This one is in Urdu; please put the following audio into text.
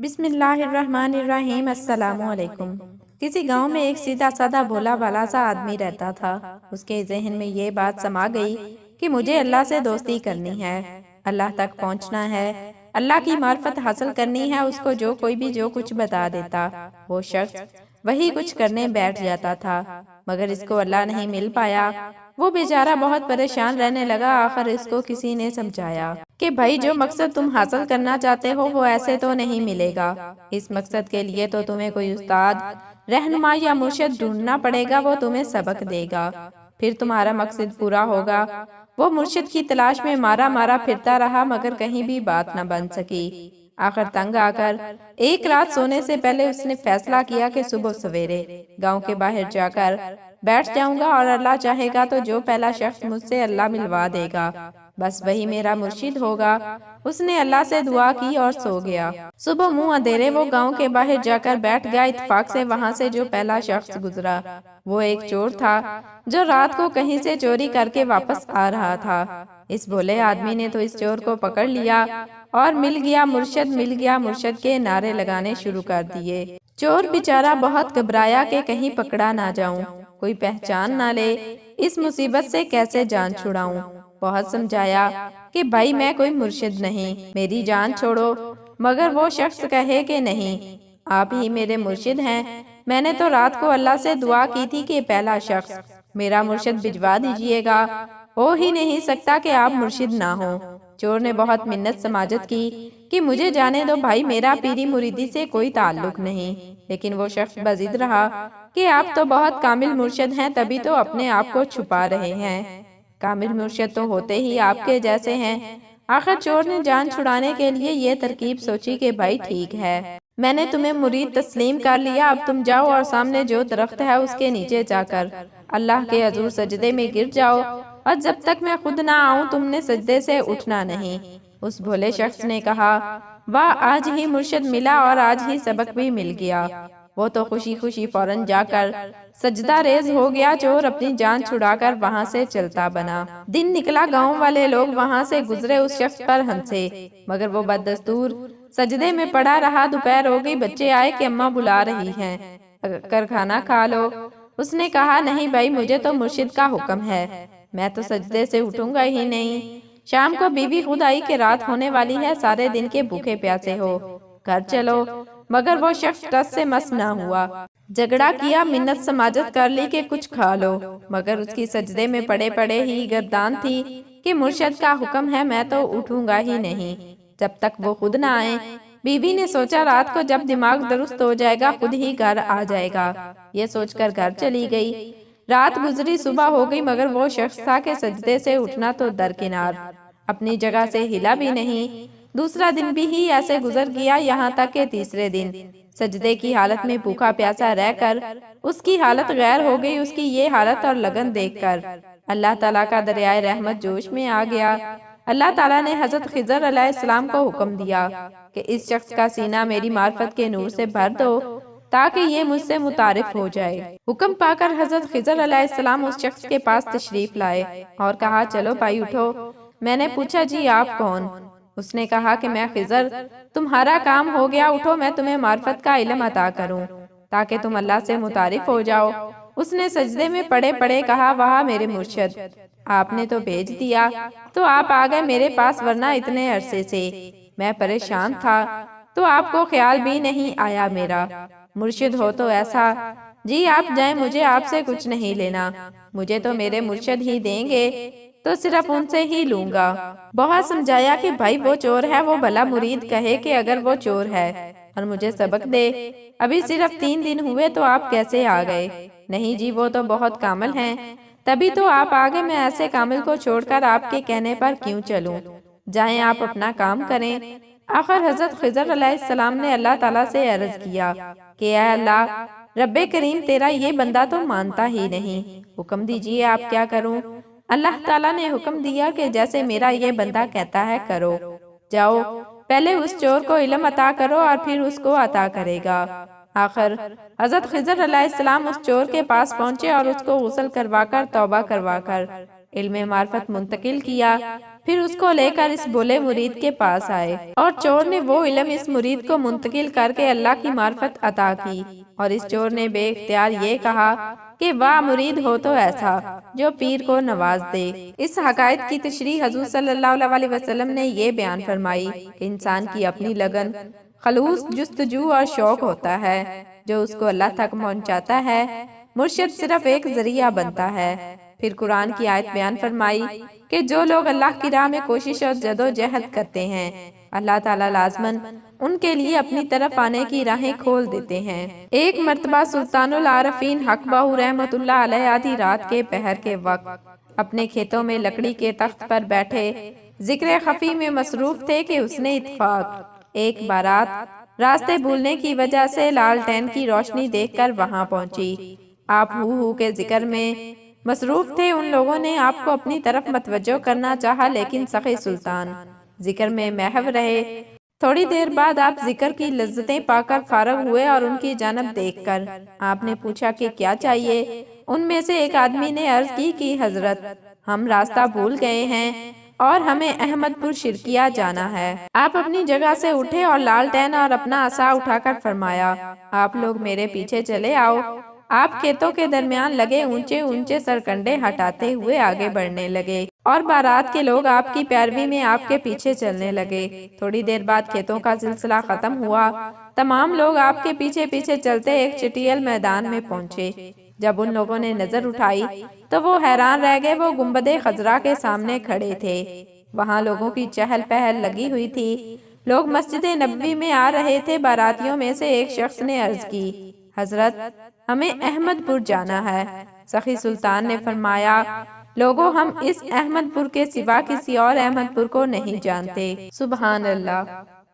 بسم اللہ الرحمن الرحیم۔ السلام علیکم۔ کسی گاؤں میں ایک سیدھا سادہ بھولا بھالا سا آدمی رہتا تھا۔ اس کے ذہن میں یہ بات سما گئی کہ مجھے اللہ سے دوستی کرنی ہے، اللہ تک پہنچنا ہے، اللہ کی معرفت حاصل کرنی ہے۔ اس کو جو کوئی بھی جو کچھ بتا دیتا، وہ شخص وہی کچھ کرنے بیٹھ جاتا تھا، مگر اس کو اللہ نہیں مل پایا۔ وہ بیچارہ بہت پریشان رہنے لگا۔ آخر اس کو کسی نے سمجھایا کہ بھائی، جو مقصد تم حاصل کرنا چاہتے ہو وہ ایسے تو نہیں ملے گا۔ اس مقصد کے لیے تو تمہیں کوئی استاد، رہنما یا مرشد ڈھونڈنا پڑے گا، وہ تمہیں سبق دے گا، پھر تمہارا مقصد پورا ہوگا۔ وہ مرشد کی تلاش میں مارا مارا پھرتا رہا، مگر کہیں بھی بات نہ بن سکی۔ آخر تنگ آ کر ایک رات سونے سے پہلے اس نے فیصلہ کیا کہ صبح سویرے گاؤں کے باہر جا کر بیٹھ جاؤں گا، اور اللہ چاہے گا تو جو پہلا شخص مجھ سے اللہ ملوا دے گا، بس وہی میرا مرشد ہوگا۔ اس نے اللہ سے دعا کی اور سو گیا۔ صبح منہ اندھیرے وہ گاؤں کے باہر جا کر بیٹھ گیا۔ اتفاق سے وہاں سے جو پہلا شخص گزرا وہ ایک چور تھا، جو رات کو کہیں سے چوری کر کے واپس آ رہا تھا۔ اس بھولے آدمی نے تو اس چور کو پکڑ لیا اور مل گیا مرشد، مل گیا مرشد کے نعرے لگانے شروع کر دیے۔ چور بیچارہ بہت گھبرایا کہ کہیں پکڑا نہ جاؤں، کوئی پہچان نہ لے، اس مصیبت سے کیسے جان چھڑاؤں۔ بہت سمجھایا کہ بھائی، میں کوئی مرشد نہیں، میری جان چھوڑو، مگر وہ شخص کہے کہ نہیں، آپ ہی میرے مرشد ہیں۔ میں نے تو رات کو اللہ سے دعا کی تھی کہ پہلا شخص میرا مرشد بھجوا دیجئے گا، ہو ہی نہیں سکتا کہ آپ مرشد نہ ہوں۔ چور نے بہت منت سماجت کی کہ مجھے جانے دو بھائی، میرا پیری مریدی سے کوئی تعلق نہیں، لیکن وہ شخص بضد رہا کہ آپ تو بہت کامل مرشد ہیں، تبھی تو اپنے آپ کو چھپا رہے ہیں، کامل مرشد تو ہوتے ہی آپ کے جیسے ہیں۔ آخر چور نے جان چھڑانے کے لیے یہ ترکیب سوچی کہ بھائی ٹھیک ہے، میں نے تمہیں مرید تسلیم کر لیا، اب تم جاؤ اور سامنے جو درخت ہے اس کے نیچے جا کر اللہ کے حضور سجدے میں گر جاؤ، اور جب تک میں خود نہ آؤں تم نے سجدے سے اٹھنا نہیں۔ اس بھولے شخص نے کہا، واہ، آج ہی مرشد ملا اور آج ہی سبق بھی مل گیا۔ وہ تو خوشی خوشی فوراً جا کر سجدہ ریز ہو گیا۔ چور اپنی جان چھڑا کر وہاں سے چلتا بنا۔ دن نکلا، گاؤں والے لوگ وہاں سے گزرے، اس شخص پر ہنسے، مگر وہ بددستور سجدے میں پڑا رہا۔ دوپہر ہو گئی، بچے آئے کہ اماں بلا رہی ہیں، کر کھانا کھا لو۔ اس نے کہا، نہیں بھائی، مجھے تو مرشد کا حکم ہے، میں تو سجدے سے اٹھوں گا ہی نہیں۔ شام کو بیوی خود آئی کہ رات ہونے والی ہے، سارے دن کے بھوکے پیاسے ہو، گھر چلو، مگر وہ شخص ٹس سے مس نہ ہوا۔ جھگڑا کیا، منت سماجت کر لی کہ کچھ کھا لو، مگر اس کی سجدے میں پڑے پڑے ہی گردان تھی کہ مرشد کا حکم ہے، میں تو اٹھوں گا ہی نہیں جب تک وہ خود نہ آئیں۔ بیوی نے سوچا رات کو جب دماغ درست ہو جائے گا خود ہی گھر آ جائے گا، یہ سوچ کر گھر چلی گئی۔ رات گزری، صبح ہو گئی، مگر وہ شخص تھا کہ سجدے سے اٹھنا تو درکنار، اپنی جگہ سے ہلا بھی نہیں۔ دوسرا دن بھی ہی ایسے گزر گیا، یہاں تک کہ تیسرے دن سجدے کی حالت میں بھوکا پیاسا رہ کر اس کی حالت غیر ہو گئی۔ اس کی یہ حالت اور لگن دیکھ کر اللہ تعالیٰ کا دریائے رحمت جوش میں آ گیا۔ اللہ تعالیٰ نے حضرت خضر علیہ السلام کو حکم دیا کہ اس شخص کا سینہ میری معرفت کے نور سے بھر دو تاکہ یہ مجھ سے متعارف ہو جائے۔ حکم پا کر حضرت خضر علیہ السلام اس شخص کے پاس تشریف لائے اور کہا، چلو بھائی اٹھو۔ میں نے پوچھا، جی آپ کون؟ اس نے کہا کہ میں خضر، تمہارا کام ہو گیا، اٹھو، میں تمہیں معرفت کا علم عطا کروں تاکہ تم اللہ سے متعارف ہو جاؤ۔ اس نے سجدے میں پڑے پڑے کہا، واہ میرے مرشد، آپ نے تو بھیج دیا تو آپ آ گئے میرے پاس، ورنہ اتنے عرصے سے میں پریشان تھا تو آپ کو خیال بھی نہیں آیا میرا۔ مرشد ہو تو ایسا، جی آپ جائیں، مجھے آپ سے کچھ نہیں لینا، مجھے تو میرے مرشد ہی دیں گے تو صرف ان سے ہی لوں گا۔ بہت سمجھایا کہ بھائی وہ چور ہے، وہ بھلا مرید کہے کہ اگر وہ چور ہے اور مجھے سبق دے، ابھی صرف 3 دن ہوئے تو آپ کیسے آ گئے؟ نہیں جی، وہ تو بہت کامل ہیں، تبھی تو آپ آگے، میں ایسے کامل کو چھوڑ کر آپ کے کہنے پر کیوں چلوں؟ جائیں آپ اپنا کام کریں۔ آخر حضرت خضر علیہ السلام نے اللہ تعالیٰ سے عرض کیا کہ اے اللہ رب کریم، تیرا یہ بندہ تو مانتا ہی نہیں، حکم دیجئے آپ کیا کروں؟ اللہ تعالیٰ نے حکم دیا کہ جیسے میرا یہ بندہ کہتا ہے کرو، جاؤ پہلے اس چور کو علم عطا کرو اور پھر اس کو عطا کرے گا۔ آخر حضرت خضر علیہ السلام اس چور کے پاس پہنچے اور اس کو غسل کروا کر توبہ کروا کر علم معرفت منتقل کیا۔ پھر اس کو لے کر اس بولے مرید کے پاس آئے اور چور نے وہ علم اس مرید کو منتقل کر کے اللہ کی معرفت عطا کی، اور اس چور نے بے اختیار یہ کہا کہ واہ مرید ہو تو ایسا جو پیر کو نواز دے۔ اس حقائق کی تشریح حضور صلی اللہ علیہ وسلم نے یہ بیان فرمائی کہ انسان کی اپنی لگن، خلوص جستجو اور شوق ہوتا ہے جو اس کو اللہ تک پہنچاتا ہے، مرشد صرف ایک ذریعہ بنتا ہے۔ پھر قرآن کی آیت بیان فرمائی کہ جو لوگ اللہ کی راہ میں کوشش اور جدوجہد کرتے ہیں، اللہ تعالیٰ لازماً ان کے لیے اپنی طرف آنے کی راہیں کھول دیتے ہیں۔ ایک مرتبہ سلطان العارفین حق بہو رحمت اللہ علیہ آدھی رات کے پہر کے وقت اپنے کھیتوں میں لکڑی کے تخت پر بیٹھے ذکر خفی میں مصروف تھے کہ اس نے اتفاق ایک بارات راستے بھولنے کی وجہ سے لالٹین کی روشنی دیکھ کر وہاں پہنچی۔ آپ ہو کے ذکر میں مصروف تھے۔ ان لوگوں نے آپ کو اپنی طرف متوجہ کرنا چاہا لیکن سخی سلطان ذکر میں محو رہے۔ تھوڑی دیر بعد آپ ذکر کی لذتیں پا کر فارغ ہوئے اور ان کی جانب دیکھ کر آپ نے پوچھا کہ کیا چاہیے؟ ان میں سے ایک آدمی نے عرض کی کہ حضرت ہم راستہ بھول گئے ہیں اور ہمیں احمد پور شرکیہ جانا ہے۔ آپ اپنی جگہ سے اٹھے اور لالٹین اور اپنا عصا اٹھا کر فرمایا آپ لوگ میرے پیچھے چلے آؤ۔ آپ کھیتوں کے درمیان لگے اونچے اونچے سرکنڈے ہٹاتے ہوئے آگے بڑھنے لگے اور بارات کے لوگ آپ کی پیروی میں آپ کے پیچھے چلنے لگے۔ تھوڑی دیر بعد کھیتوں کا سلسلہ ختم ہوا، تمام لوگ آپ کے پیچھے پیچھے چلتے ایک چٹیل میدان میں پہنچے۔ جب ان لوگوں نے نظر اٹھائی تو وہ حیران رہ گئے۔ وہ گنبد خضرا کے سامنے کھڑے تھے، وہاں لوگوں کی چہل پہل لگی ہوئی تھی، لوگ مسجد نبوی میں آ رہے تھے۔ باراتیوں میں سے ایک شخص نے عرض کی حضرت ہمیں احمد پور جانا ہے۔ سخی سلطان نے فرمایا لوگوں ہم اس احمد پور کے سوا کسی اور احمد پور کو نہیں جانتے۔ سبحان اللہ۔